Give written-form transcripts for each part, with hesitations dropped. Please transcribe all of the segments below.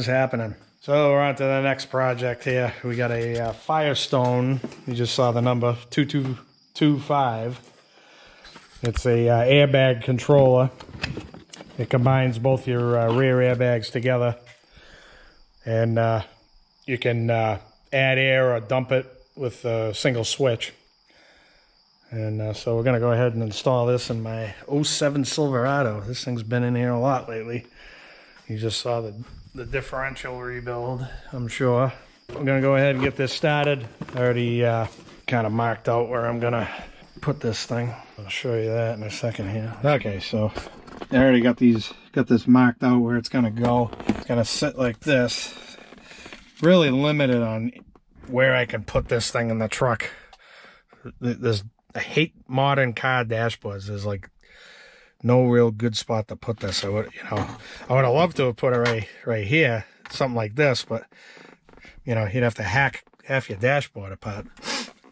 is happening. So we're on to the next project here. We got a Firestone. You just saw the number 2225. It's a airbag controller. It combines both your rear airbags together, and you can add air or dump it with a single switch. And so we're going to go ahead and install this in my 07 Silverado. This thing's been in here a lot lately. You just saw the differential rebuild, I'm sure. I'm going to go ahead and get this started. I already kind of marked out where I'm going to put this thing. I'll show you that in a second here. Okay, so I already got this marked out where it's going to go. It's going to sit like this. Really limited on where I can put this thing in the truck. I hate modern car dashboards. There's like no real good spot to put this. I would have loved to have put it right here, something like this, but you'd have to hack half your dashboard apart.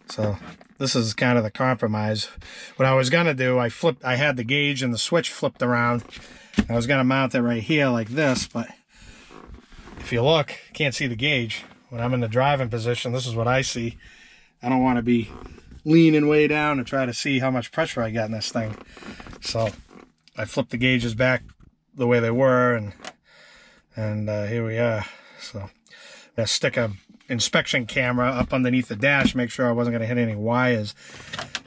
So this is kind of the compromise. What I was gonna do, I had the gauge and the switch flipped around. I was gonna mount it right here like this, but if you look, you can't see the gauge. When I'm in the driving position, this is what I see. I don't want to be leaning way down to try to see how much pressure I got in this thing. So I flipped the gauges back the way they were, and here we are. So I stick a inspection camera up underneath the dash, make sure I wasn't going to hit any wires.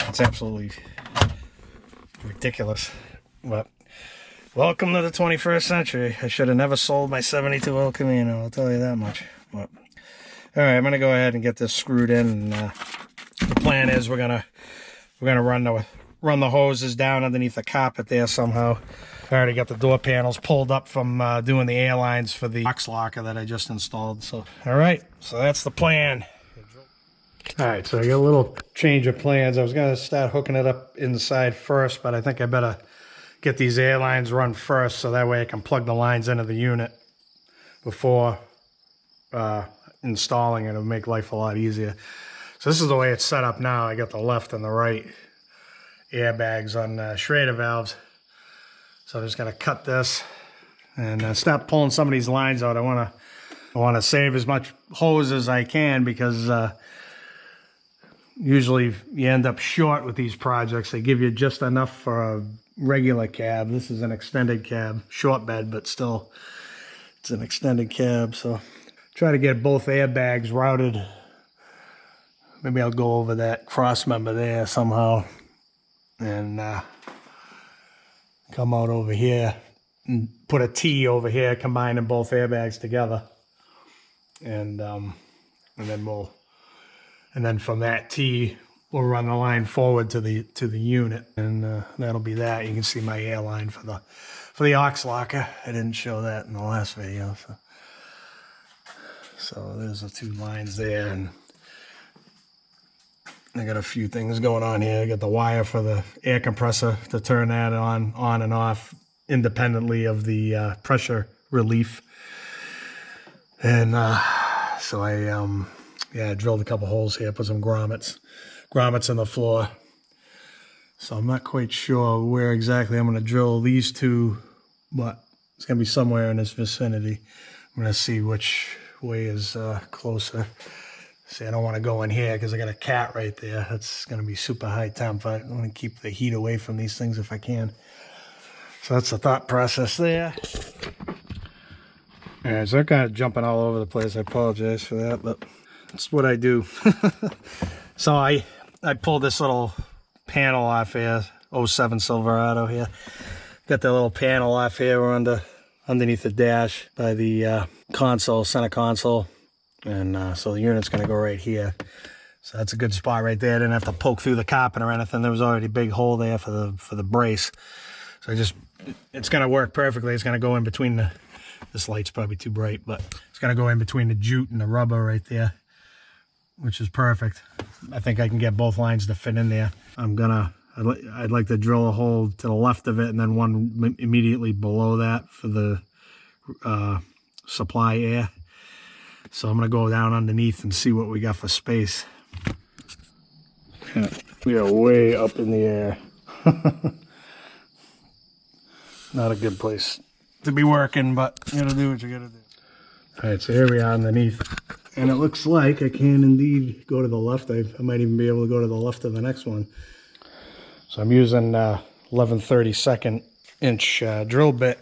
It's absolutely ridiculous. But welcome to the 21st century. I should have never sold my 72 El Camino, I'll tell you that much. But all right, I'm going to go ahead and get this screwed in, and the plan is we're gonna run the hoses down underneath the carpet there somehow. I already got the door panels pulled up from doing the air lines for the box locker that I just installed. So all right, so that's the plan. All right, so I got a little change of plans. I was gonna start hooking it up inside first, but I think I better get these air lines run first, so that way I can plug the lines into the unit before installing it. It'll make life a lot easier. So this is the way it's set up now. I got the left and the right airbags on SHRAEDER valves. So I'm just gonna cut this and start pulling some of these lines out. I wanna save as much hose as I can, because usually you end up short with these projects. They give you just enough for a regular cab. This is an extended cab, short bed, but still it's an extended cab. So try to get both airbags routed. Maybe I'll go over that cross member there somehow and come out over here and put a T over here, combining both airbags together, and then from that T we'll run the line forward to the unit, and that'll be that. You can see my air line for the aux locker. I didn't show that in the last video, so there's the two lines there, and I got a few things going on here. I got the wire for the air compressor to turn that on and off independently of the pressure relief. And so I drilled a couple holes here, put some grommets in the floor. So I'm not quite sure where exactly I'm going to drill these two, but it's going to be somewhere in this vicinity. I'm going to see which way is closer. See, I don't want to go in here because I got a cat right there. That's going to be super high temp. I want to keep the heat away from these things if I can. So that's the thought process there. All right, so I'm kind of jumping all over the place. I apologize for that, but that's what I do. So I pulled this little panel off here, 07 Silverado here. Got that little panel off here. We're underneath the dash by the console, center console. And so the unit's going to go right here. So that's a good spot right there. I didn't have to poke through the carpet or anything. There was already a big hole there for the brace. So it's going to work perfectly. It's going to go in between this light's probably too bright, but it's going to go in between the jute and the rubber right there, which is perfect. I think I can get both lines to fit in there. I'd like to drill a hole to the left of it, and then one immediately below that for the supply air. So I'm going to go down underneath and see what we got for space. We are way up in the air. Not a good place to be working, but you got to do what you got to do. All right, so here we are underneath. And it looks like I can indeed go to the left. I might even be able to go to the left of the next one. So I'm using 11/32 inch drill bit.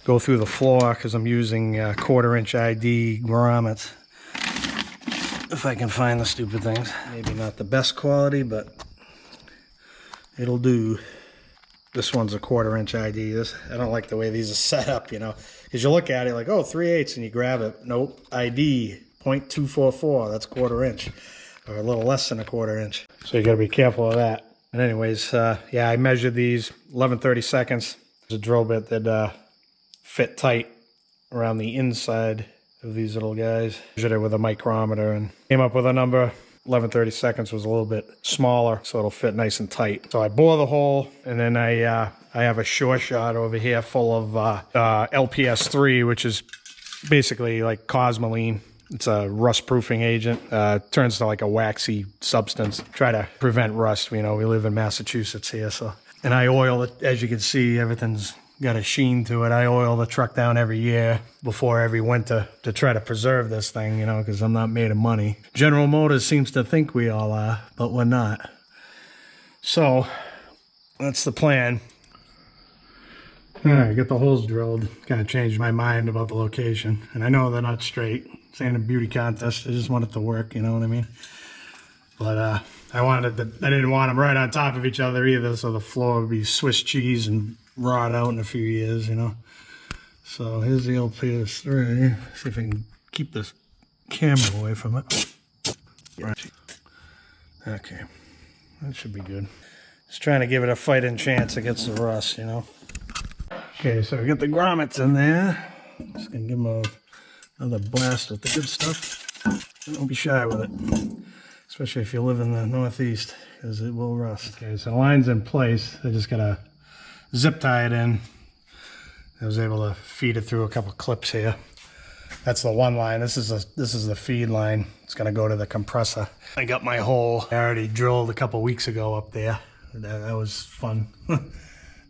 Go through the floor because I'm using 1/4 inch ID grommets. If I can find the stupid things. Maybe not the best quality, but it'll do. This one's a 1/4 inch ID. I don't like the way these are set up, you know, because you look at it like, oh, 3/8 and you grab it. Nope, ID 0.244. That's 1/4 inch, or a little less than a 1/4 inch. So you got to be careful of that. And anyways, yeah, I measured these 11/32. There's a drill bit that fit tight around the inside of these little guys. Measured it with a micrometer and came up with a number. 11/32 was a little bit smaller, so it'll fit nice and tight. So I bore the hole, and then I have a sure shot over here full of LPS3, which is basically like Cosmoline. It's a rust proofing agent. Turns to like a waxy substance. Try to prevent rust. You know, we live in Massachusetts here, so. And I oil it, as you can see, everything's got a sheen to it. I oil the truck down every year before every winter to try to preserve this thing, you know, because I'm not made of money. General Motors seems to think we all are, but we're not. So that's the plan. All right, get the holes drilled. Kind of changed my mind about the location. And I know they're not straight. This ain't a beauty contest. I just want it to work, you know what I mean? But I didn't want them right on top of each other either, so the floor would be Swiss cheese and rot out in a few years, you know. So here's the LPS3. See if I can keep this camera away from it. Right. Okay, that should be good. Just trying to give it a fighting chance against the rust, you know. Okay, so we got the grommets in there. Just gonna give them another blast with the good stuff. Don't be shy with it, especially if you live in the Northeast, because it will rust. Okay, so the line's in place. I just gotta zip tie it in. I was able to feed it through a couple clips here. That's the one line. This is the feed line. It's gonna go to the compressor. I got my hole. I already drilled a couple weeks ago up there. That was fun.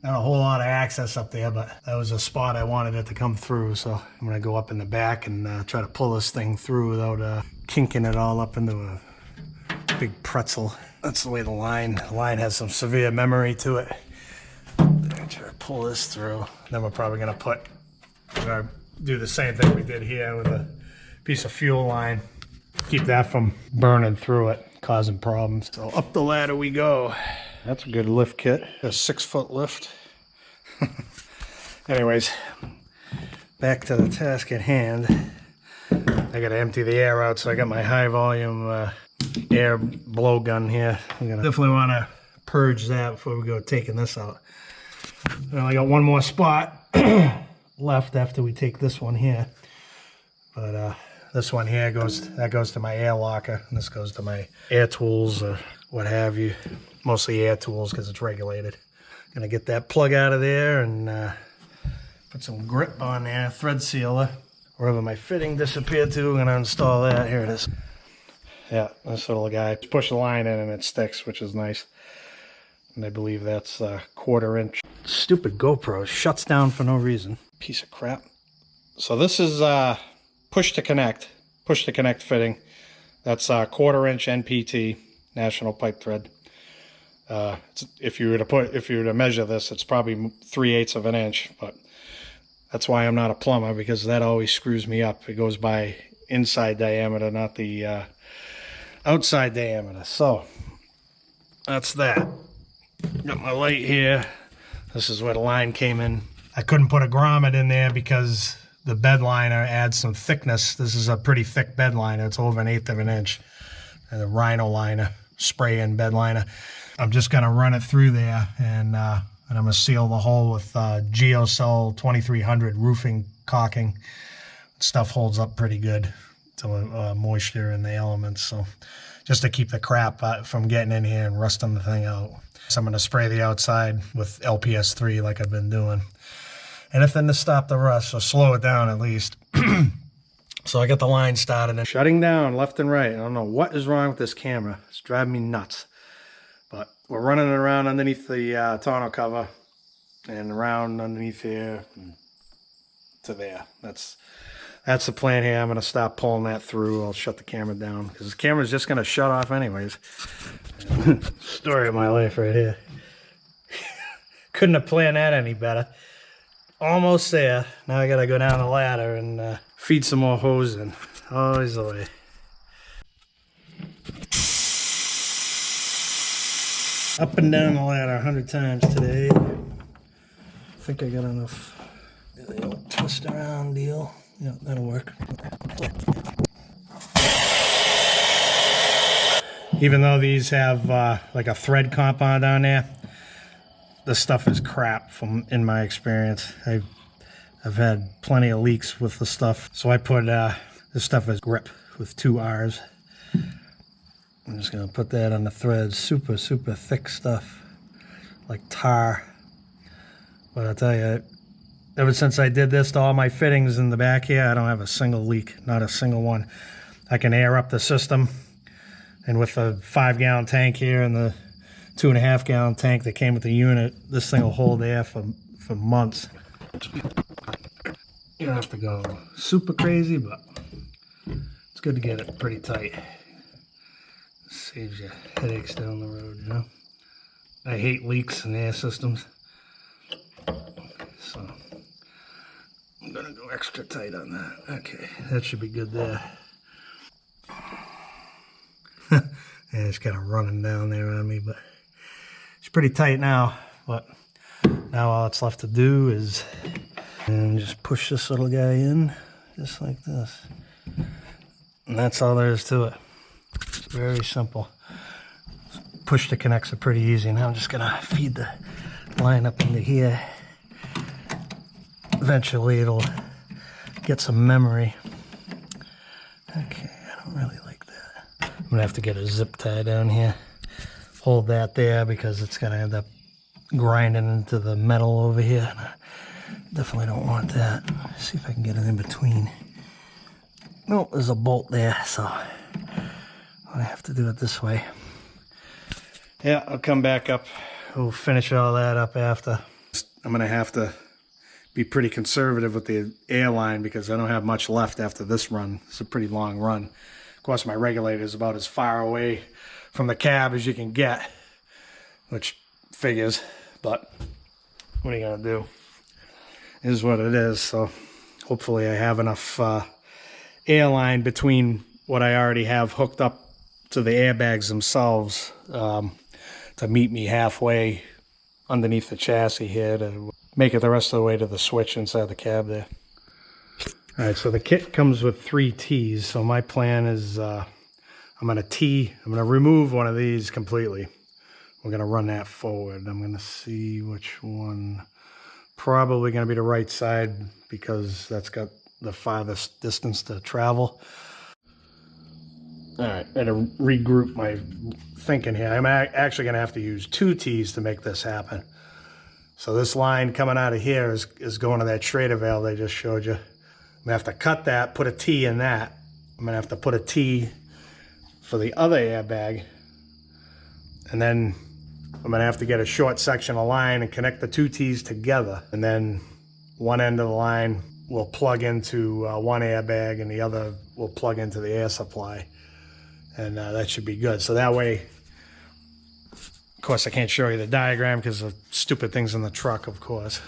Not a whole lot of access up there, but that was a spot I wanted it to come through. So I'm gonna go up in the back and try to pull this thing through without kinking it all up into a big pretzel. That's the way the line has some severe memory to it. Try to pull this through. Then we're probably gonna do the same thing we did here with a piece of fuel line. Keep that from burning through it, causing problems. So up the ladder we go. That's a good lift kit. A 6-foot lift. Anyways, back to the task at hand. I gotta empty the air out, so I got my high volume air blowgun here. I'm gonna definitely wanna purge that before we go taking this out. I only got one more spot left after we take this one here. But this one here goes to my air locker, and this goes to my air tools or what have you. Mostly air tools because it's regulated. Gonna get that plug out of there and put some grip on there, thread sealer. Wherever my fitting disappeared to, I'm gonna install that. Here it is. Yeah, this little guy. Just push the line in and it sticks, which is nice. And I believe that's 1/4 inch. Stupid GoPro shuts down for no reason. Piece of crap. So this is push to connect fitting. That's 1/4 inch NPT, National Pipe Thread. If you were to measure this, it's probably 3/8 of an inch, but that's why I'm not a plumber, because that always screws me up. It goes by inside diameter, not the outside diameter. So that's that. Got my light here. This is where the line came in. I couldn't put a grommet in there because the bed liner adds some thickness. This is a pretty thick bed liner. It's over 1/8 of an inch. And the Rhino liner, spray-in bed liner. I'm just gonna run it through there, and I'm gonna seal the hole with Geocell 2300 roofing caulking. Stuff holds up pretty good to moisture and the elements. So just to keep the crap from getting in here and rusting the thing out. So I'm gonna spray the outside with LPS3 like I've been doing. Anything to stop the rust, or slow it down at least. So I got the line started and shutting down left and right. I don't know what is wrong with this camera. It's driving me nuts. But we're running around underneath the tonneau cover and around underneath here to there. That's that's the plan here. I'm going to stop pulling that through. I'll shut the camera down because the camera's just going to shut off anyways. Story of my life right here. Couldn't have planned that any better. Almost there. Now I got to go down the ladder and feed some more hose in. Always the way. Up and down the ladder 100 times today. I think I got enough. The old twist around deal. Yeah, that'll work. Even though these have like a thread compound on there, this stuff is crap in my experience. I've had plenty of leaks with the stuff. So I put this stuff as grip with 2 R's. I'm just gonna put that on the threads. Super, super thick stuff, like tar. But I'll tell you, ever since I did this to all my fittings in the back here, I don't have a single leak, not a single one. I can air up the system, and with the 5-gallon tank here and the 2.5-gallon tank that came with the unit, this thing will hold air for months. You don't have to go super crazy, but it's good to get it pretty tight. Saves you headaches down the road, you know. I hate leaks in air systems, so I'm gonna go extra tight on that. Okay, that should be good there. Yeah, it's kind of running down there on me, but it's pretty tight now. But now all it's left to do is just push this little guy in, just like this, and that's all there is to it. Very simple. Push to connects are pretty easy. Now I'm just gonna feed the line up into here. Eventually it'll get some memory. Okay, I don't really like that. I'm gonna have to get a zip tie down here. Hold that there because it's gonna end up grinding into the metal over here. And I definitely don't want that. Let's see if I can get it in between. No, there's a bolt there, so I have to do it this way. Yeah, I'll come back up. We'll finish all that up after. I'm going to have to be pretty conservative with the airline because I don't have much left after this run. It's a pretty long run. Of course, my regulator is about as far away from the cab as you can get, which figures, but what are you going to do? It is what it is. So hopefully I have enough airline between what I already have hooked up to the airbags themselves to meet me halfway underneath the chassis here to make it the rest of the way to the switch inside the cab there. All right, so the kit comes with 3 T's. So my plan is I'm going to remove one of these completely. We're going to run that forward. I'm going to see which one. Probably going to be the right side because that's got the farthest distance to travel. All right, I got to regroup my thinking here. I'm actually going to have to use 2 T's to make this happen. So this line coming out of here is going to that SHRAEDER valve I just showed you. I'm going to have to cut that, put a T in that. I'm going to have to put a T for the other airbag. And then I'm going to have to get a short section of line and connect the 2 T's together. And then one end of the line will plug into one airbag and the other will plug into the air supply. And that should be good. So that way, of course, I can't show you the diagram because of stupid things in the truck, of course.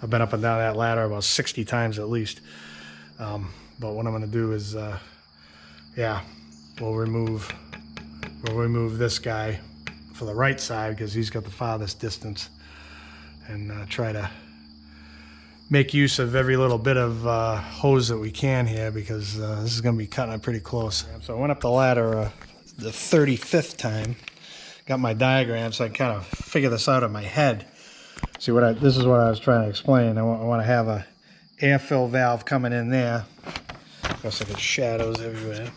I've been up and down that ladder about 60 times at least. But what I'm going to do is, yeah, we'll remove this guy for the right side because he's got the farthest distance, and try to make use of every little bit of hose that we can here because this is going to be cutting it pretty close. So I went up the ladder the 35th time, got my diagram so I can kind of figure this out in my head. See this is what I was trying to explain. I want to have a air fill valve coming in there. Of course, I got shadows everywhere.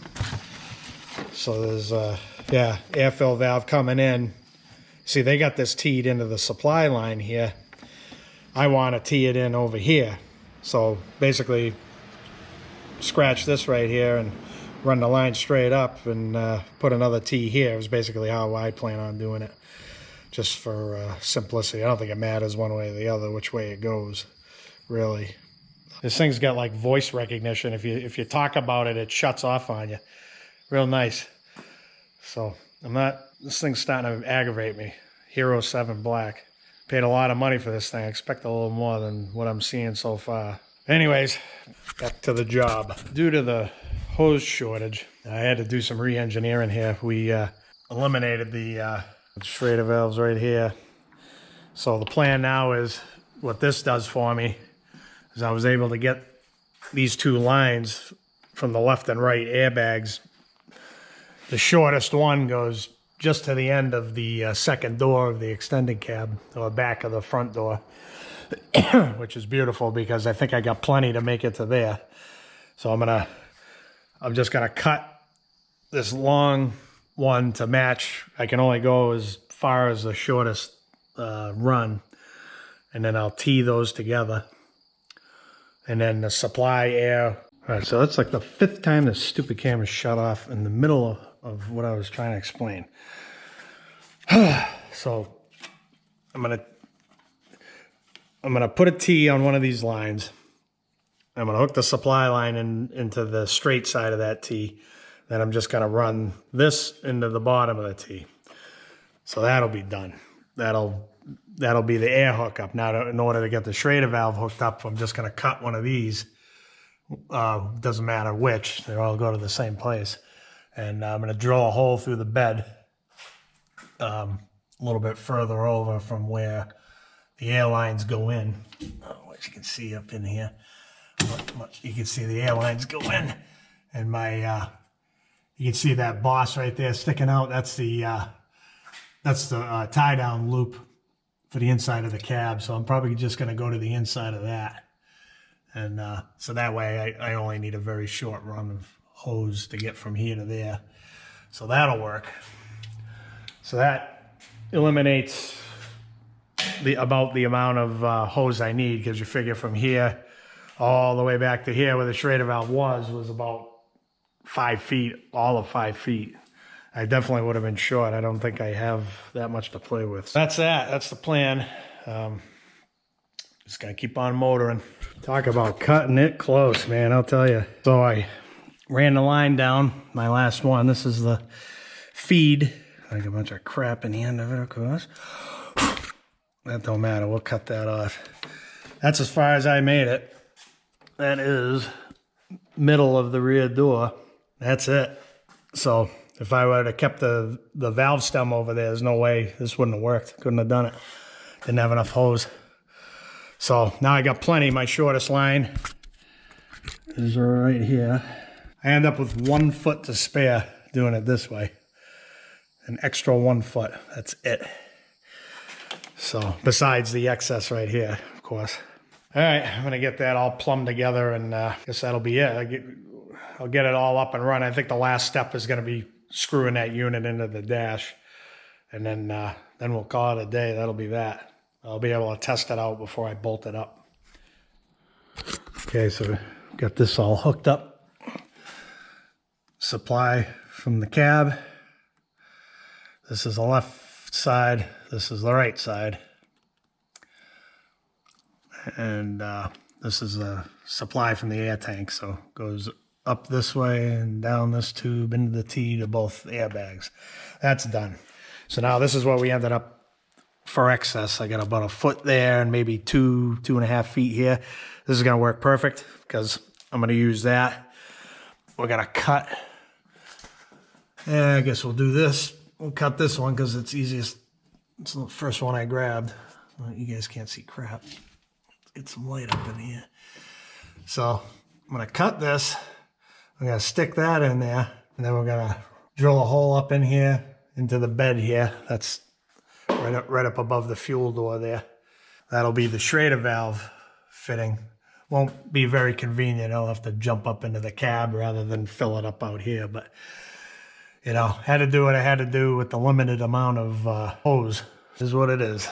So there's yeah, air fill valve coming in. See, they got this teed into the supply line here. I want to tee it in over here. So basically scratch this right here and run the line straight up and put another tee here is basically how I plan on doing it. Just for simplicity. I don't think it matters one way or the other which way it goes, really. This thing's got like voice recognition. If you talk about it, it shuts off on you. Real nice. So this thing's starting to aggravate me. Hero 7 Black. Paid a lot of money for this thing. I expect a little more than what I'm seeing so far. Anyways, back to the job. Due to the hose shortage, I had to do some re-engineering here. We eliminated the SHRAEDER valves right here. So the plan now is, what this does for me is I was able to get these two lines from the left and right airbags. The shortest one goes just to the end of the second door of the extended cab, or back of the front door, which is beautiful because I think I got plenty to make it to there. So I'm just gonna cut this long one to match. I can only go as far as the shortest run, and then I'll tee those together, and then the supply air. All right, so that's like the 5th time this stupid camera shut off in the middle of what I was trying to explain. So I'm gonna put a T on one of these lines. I'm gonna hook the supply line into the straight side of that T. Then I'm just gonna run this into the bottom of the T. So that'll be done. That'll be the air hookup. Now, in order to get the SHRAEDER valve hooked up, I'm just gonna cut one of these. Doesn't matter which, they all go to the same place. And I'm gonna drill a hole through the bed a little bit further over from where the air lines go in. What you can see up in here, you can see the air lines go in, and you can see that boss right there sticking out. That's the tie down loop for the inside of the cab. So I'm probably just going to go to the inside of that, and so that way I only need a very short run of hose to get from here to there. So that'll work. So that eliminates about the amount of hose I need, because you figure from here all the way back to here where the SHRAEDER valve was about 5 feet, all of 5 feet. I definitely would have been short. I don't think I have that much to play with. So that's the plan. Just gonna keep on motoring. Talk about cutting it close, man, I'll tell you. So I ran the line down, my last one. This is the feed. Like a bunch of crap in the end of it, of course. That don't matter, we'll cut that off. That's as far as I made it. That is middle of the rear door. That's it. So if I would have kept the valve stem over there, there's no way this wouldn't have worked. Couldn't have done it. Didn't have enough hose. So now I got plenty. My shortest line is right here. I end up with 1 foot to spare doing it this way. An extra 1 foot, that's it. So besides the excess right here, of course. All right, I'm gonna get that all plumbed together, and I guess that'll be it. I'll get it all up and running. I think the last step is gonna be screwing that unit into the dash, and then we'll call it a day. That'll be that. I'll be able to test it out before I bolt it up. Okay, so got this all hooked up. Supply from the cab. This is the left side, this is the right side. And this is the supply from the air tank, so it goes up this way and down this tube into the T to both airbags. That's done. So now this is what we ended up for excess. I got about 1 foot there and maybe 2.5 feet here. This is gonna work perfect because I'm gonna use that. We're gonna cut. Yeah, I guess we'll do this. We'll cut this one because it's easiest. It's the first one I grabbed. Well, you guys can't see crap. Let's get some light up in here. So I'm gonna cut this. I'm gonna stick that in there, and then we're gonna drill a hole up in here into the bed here. That's right up above the fuel door there. That'll be the SHRAEDER valve fitting. Won't be very convenient. I'll have to jump up into the cab rather than fill it up out here, but you know, had to do what I had to do with the limited amount of hose. This is what it is.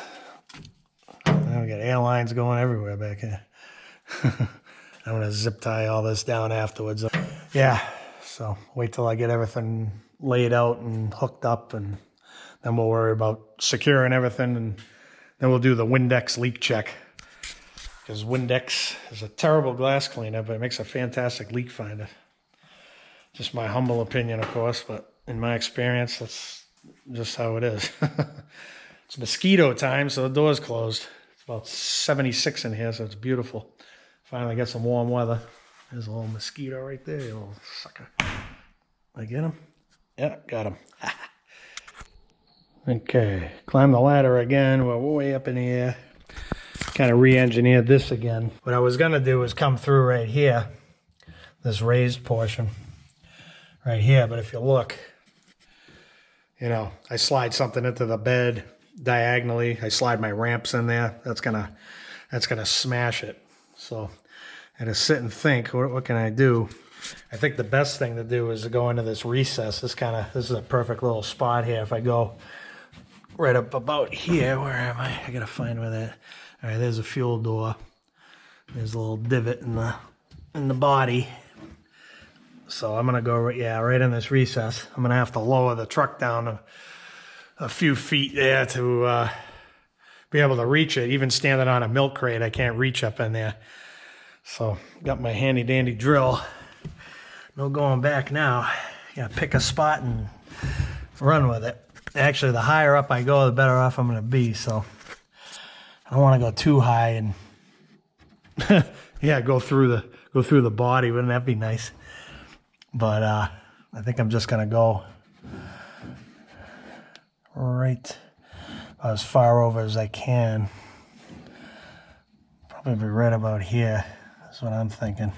Now we got airlines going everywhere back here. I'm gonna zip tie all this down afterwards. Yeah, so wait till I get everything laid out and hooked up, and then we'll worry about securing everything, and then we'll do the Windex leak check. because Windex is a terrible glass cleaner, but it makes a fantastic leak finder. Just my humble opinion, of course, but in my experience, that's just how it is. It's mosquito time, so the door's closed. It's about 76 in here, so it's beautiful. Finally got some warm weather. There's a little mosquito right there, you little sucker. I get him? Yeah, got him. Okay, climb the ladder again. We're way up in the air. Kind of re-engineered this again. What I was gonna do was come through right here, this raised portion right here. But if you look, you know, I slide something into the bed diagonally. I slide my ramps in there. That's gonna smash it. So I had to sit and think, what can I do? I think the best thing to do is to go into this recess. This is a perfect little spot here. If I go right up about here, where am I? I gotta find where that. All right, there's a fuel door. There's a little divot in the body. So I'm gonna go right in this recess. I'm gonna have to lower the truck down a few feet there to be able to reach it. Even standing on a milk crate, I can't reach up in there. So got my handy dandy drill. No going back now. Gotta pick a spot and run with it. Actually, the higher up I go, the better off I'm gonna be. So I don't want to go too high and yeah, go through the body. Wouldn't that be nice? But I think I'm just gonna go right as far over as I can. Probably right about here. That's what I'm thinking.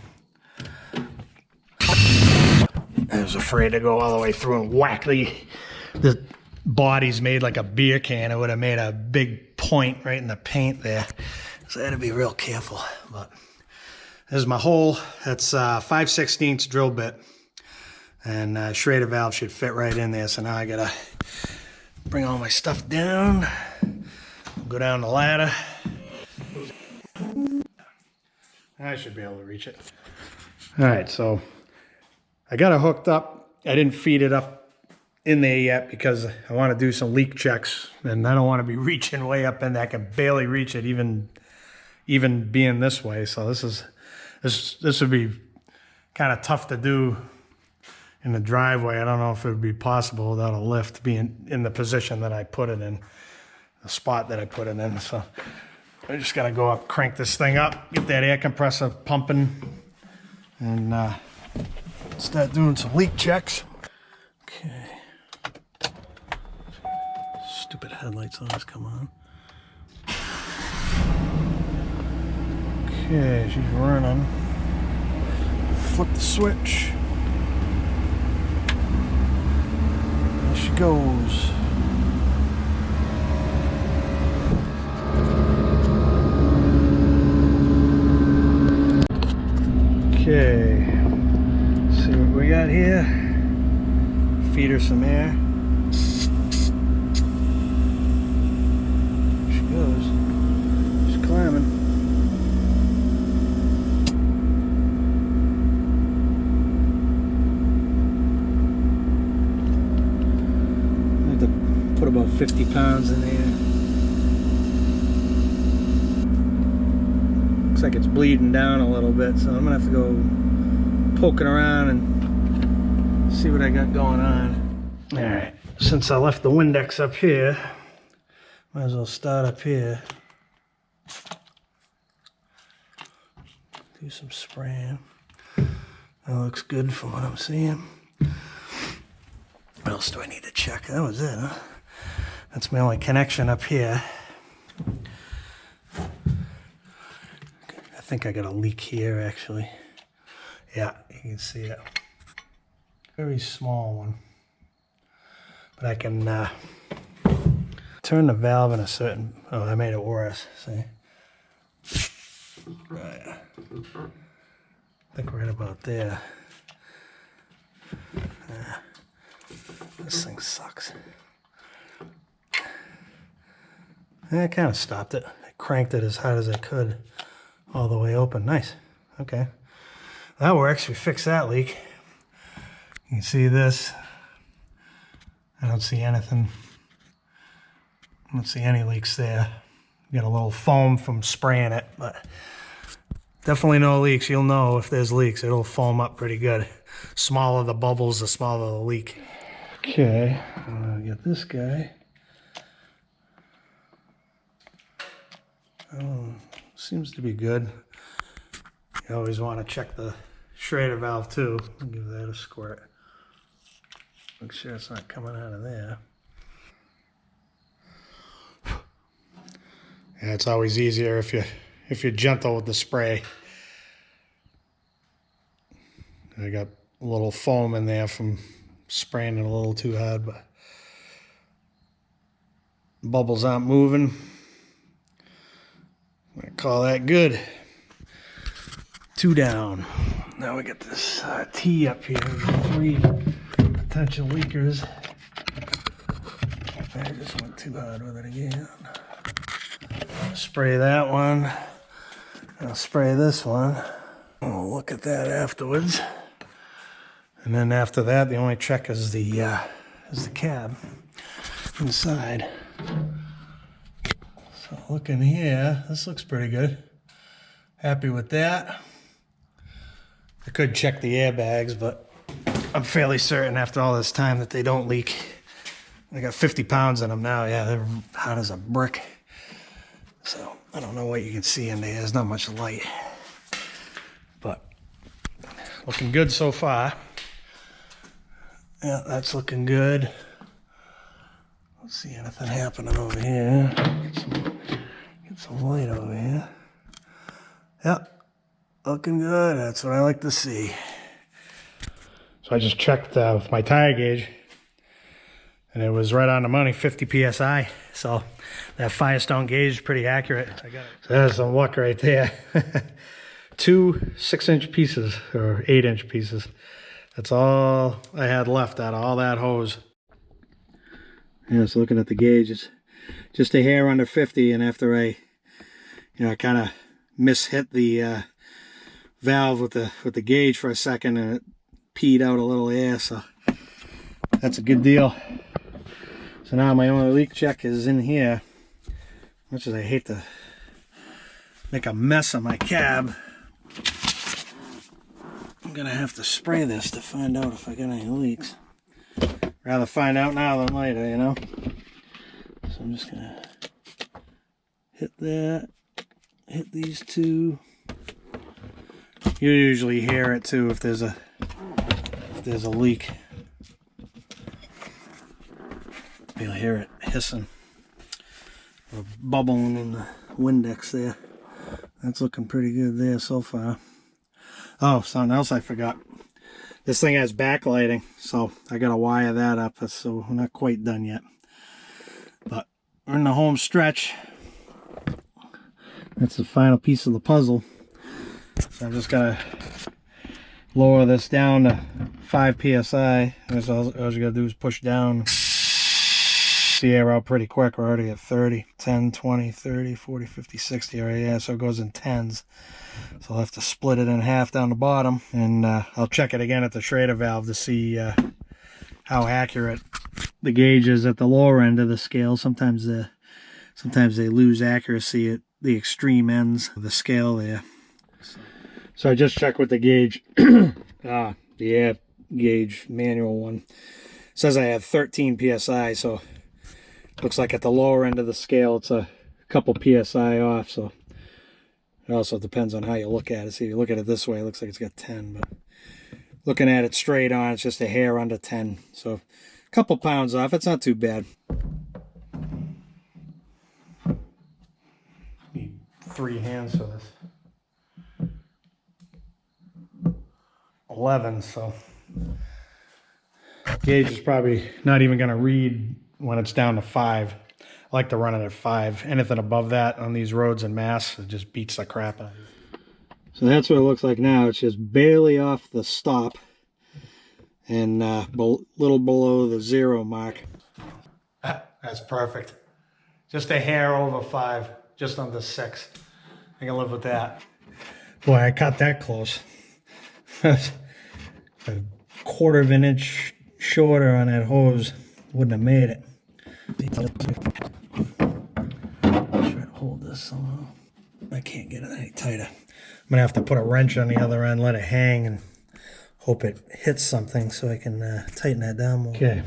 I was afraid to go all the way through and whack the body's made like a beer can. It would have made a big point right in the paint there. So I had to be real careful. But there's my hole. That's 5/16 drill bit. And SHRAEDER valve should fit right in there. So now I gotta bring all my stuff down. Go down the ladder. I should be able to reach it. All right, so I got it hooked up. I didn't feed it up in there yet because I want to do some leak checks, and I don't want to be reaching way up in there. I can barely reach it, even being this way. So this would be kind of tough to do in the driveway. I don't know if it would be possible without a lift, being in the position that I put it in, the spot that I put it in. So I just got to go up, crank this thing up, get that air compressor pumping, and start doing some leak checks. Okay. Stupid headlights always come on. Okay, she's running. Flip the switch. There she goes. Okay, see what we got here. Feed her some air. There she goes. She's climbing. I have to put about 50 pounds in there. Looks like it's bleeding down a little bit, so I'm gonna have to go poking around and see what I got going on. All right, since I left the Windex up here, might as well start up here. Do some spraying. That looks good from what I'm seeing. What else do I need to check? That was it, huh? That's my only connection up here. I think I got a leak here, actually. Yeah, you can see it. Very small one. But I can turn the valve in a certain... Oh, I made it worse, see? Right. I think right about there. This thing sucks. I kind of stopped it. I cranked it as hard as I could. All the way open. Nice. Okay. That works. We fixed that leak. You can see this. I don't see anything. I don't see any leaks there. Got a little foam from spraying it, but Definitely no leaks. You'll know if there's leaks. It'll foam up pretty good. Smaller the bubbles, the smaller the leak. Okay, I'm gonna get this guy. Oh, seems to be good. You always want to check the SHRAEDER valve too. I'll give that a squirt. Make sure it's not coming out of there. Yeah, it's always easier if you're gentle with the spray. I got a little foam in there from spraying it a little too hard, but bubbles aren't moving. I'm gonna call that good. 2 down. Now we got this T up here, 3 potential leakers. I just went too hard with it again. Spray that one. I'll spray this one. We'll look at that afterwards. And then after that, the only check is the cab inside. So looking here, this looks pretty good. Happy with that. I could check the airbags, but I'm fairly certain after all this time that they don't leak. I got 50 pounds in them now. Yeah, they're hot as a brick. So I don't know what you can see in there. There's not much light, but looking good so far. Yeah, that's looking good. Don't see anything happening over here. Get some light over here. Yep, looking good. That's what I like to see. So I just checked with my tire gauge, and it was right on the money, 50 psi. So that Firestone gauge is pretty accurate. I got it. So there's some luck right there. 2 6-inch pieces or 8-inch pieces. That's all I had left out of all that hose. Yeah, so looking at the gauge, it's just a hair under 50, and after I kind of mishit the valve with the gauge for a second, and it peed out a little air, so that's a good deal. So now my only leak check is in here. Much as I hate to make a mess of my cab, I'm gonna have to spray this to find out if I got any leaks. Rather find out now than later, you know? So I'm just gonna hit that, hit these 2. You usually hear it too if there's a leak. You'll hear it hissing or bubbling in the Windex there. That's looking pretty good there so far. Oh, something else I forgot. This thing has backlighting, so I gotta wire that up, so we're not quite done yet. But we're in the home stretch. That's the final piece of the puzzle. So I'm just gonna lower this down to 5 psi. And all you gotta do is push down. The air out pretty quick. We're already at 30, 10, 20, 30, 40, 50, 60 right? Yeah, so it goes in tens. So I'll have to split it in half down the bottom, and I'll check it again at the SHRAEDER valve to see how accurate the gauge is at the lower end of the scale. Sometimes they lose accuracy at the extreme ends of the scale there. So I just checked with the gauge, the air gauge manual one. It says I have 13 psi, so looks like at the lower end of the scale it's a couple psi off. So it also depends on how you look at it. See, if you look at it this way, it looks like it's got 10, but looking at it straight on, it's just a hair under 10. So a couple pounds off. It's not too bad. Need 3 hands for this. 11, so gauge is probably not even going to read when it's down to 5. I like to run it at 5. Anything above that on these roads in Mass, it just beats the crap out of you. So that's what it looks like now. It's just barely off the stop and little below the 0 mark. That's perfect. Just a hair over 5, just under 6. I can live with that. Boy, I cut that close. A 1/4 of an inch shorter on that hose wouldn't have made it. Try to hold this somehow. I can't get it any tighter. going to have to put a wrench on the other end, let it hang, and hope it hits something so I can tighten that down more. Okay.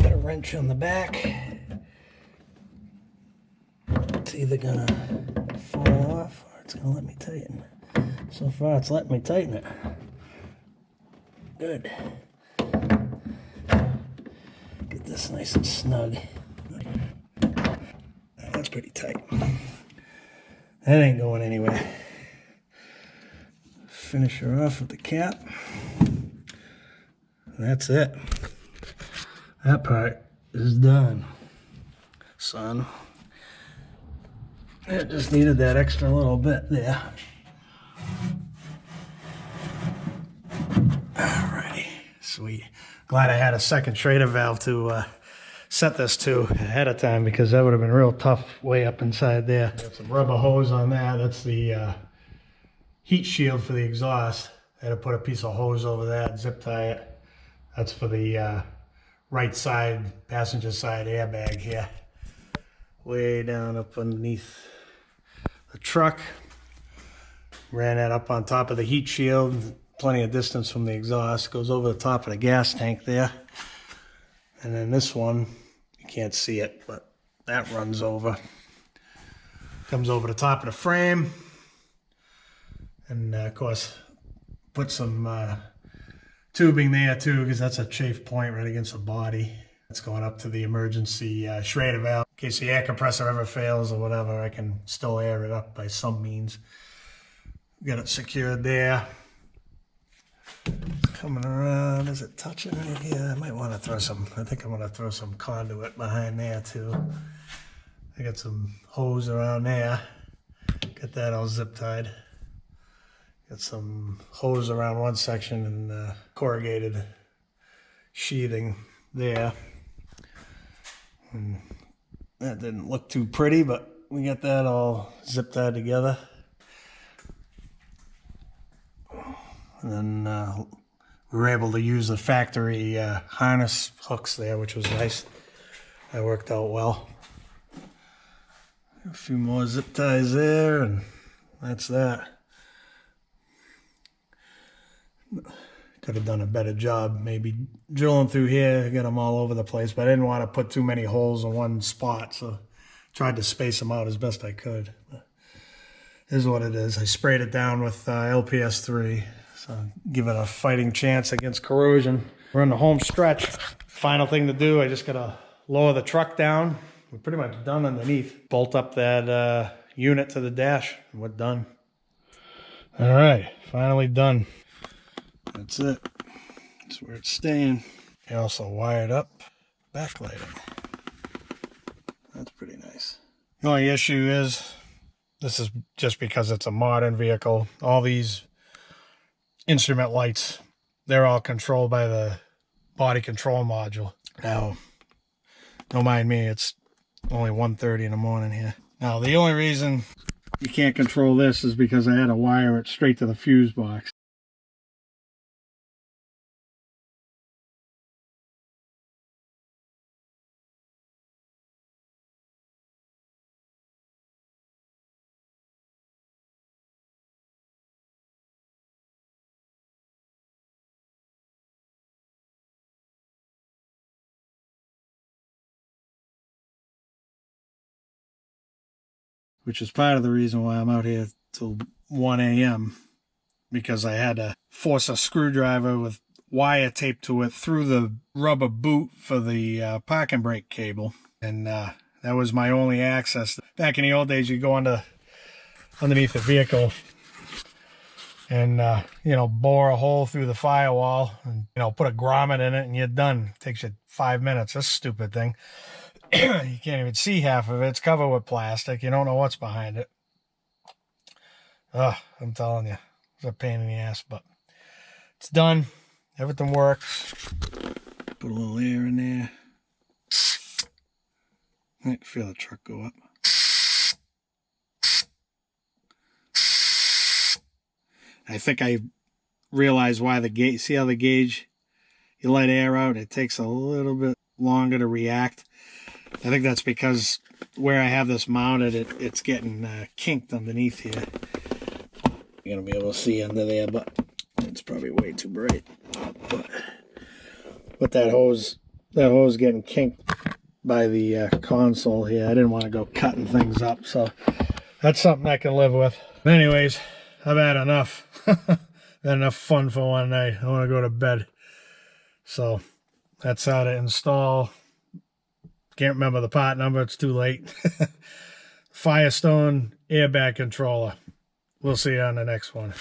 Got a wrench on the back. It's either going to fall off or it's going to let me tighten it. So far, it's letting me tighten it. Good. Get this nice and snug. That's pretty tight. That ain't going anywhere. Finish her off with the cap. That's it. That part is done, son. It just needed that extra little bit there. Alrighty, sweet. Glad I had a second SHRAEDER valve to set this to ahead of time, because that would have been real tough way up inside there. Got some rubber hose on that. That's the heat shield for the exhaust. I had to put a piece of hose over that, zip tie it. That's for the right side, passenger side airbag here. Way down up underneath the truck. Ran that up on top of the heat shield. Plenty of distance from the exhaust. Goes over the top of the gas tank there. And then this one, you can't see it, but that runs over. Comes over the top of the frame. And of course, put some tubing there too, because that's a chafe point right against the body. It's going up to the emergency SHRAEDER valve. In case the air compressor ever fails or whatever, I can still air it up by some means. Got it secured there. Coming around, is it touching right here? I might want to throw some, I think I'm going to throw some conduit behind there too. I got some hose around there. Got that all zip tied. Got some hose around one section and corrugated sheathing there. And that didn't look too pretty, but we got that all zip tied together. And then we were able to use the factory harness hooks there, which was nice. That worked out well. A few more zip ties there, and that's that. Could have done a better job maybe drilling through here, get them all over the place, but I didn't want to put too many holes in one spot, so tried to space them out as best I could. But this is what it is. I sprayed it down with LPS3, so give it a fighting chance against corrosion. We're in the home stretch. Final thing to do, I just gotta lower the truck down. We're pretty much done underneath. Bolt up that unit to the dash, and we're done. All right, finally done. That's it. That's where it's staying. I also wired up backlighting. That's pretty nice. The only issue is, this is just because it's a modern vehicle. All these instrument lights, they're all controlled by the body control module. Now, don't mind me, it's only 1:30 in the morning here. Now, the only reason you can't control this is because I had to wire it straight to the fuse box. Which is part of the reason why I'm out here till 1 a.m. because I had to force a screwdriver with wire taped to it through the rubber boot for the parking brake cable. And that was my only access. Back in the old days, you go underneath the vehicle and, you know, bore a hole through the firewall and, you know, put a grommet in it and you're done. It takes you 5 minutes. This stupid thing. You can't even see half of it. It's covered with plastic. You don't know what's behind it. I'm telling you, it's a pain in the ass, but it's done. Everything works. Put a little air in there. I can feel the truck go up. I think I realized why the gauge, see how the gauge, you let air out, it takes a little bit longer to react. I think that's because where I have this mounted, it's getting kinked underneath here. you're going to be able to see under there, but it's probably way too bright. But that hose getting kinked by the console here. I didn't want to go cutting things up, so that's something I can live with. But anyways, I've had enough. Had enough fun for one night. I want to go to bed. So that's how to install. Can't remember the part number. It's too late. Firestone airbag controller. We'll see you on the next one.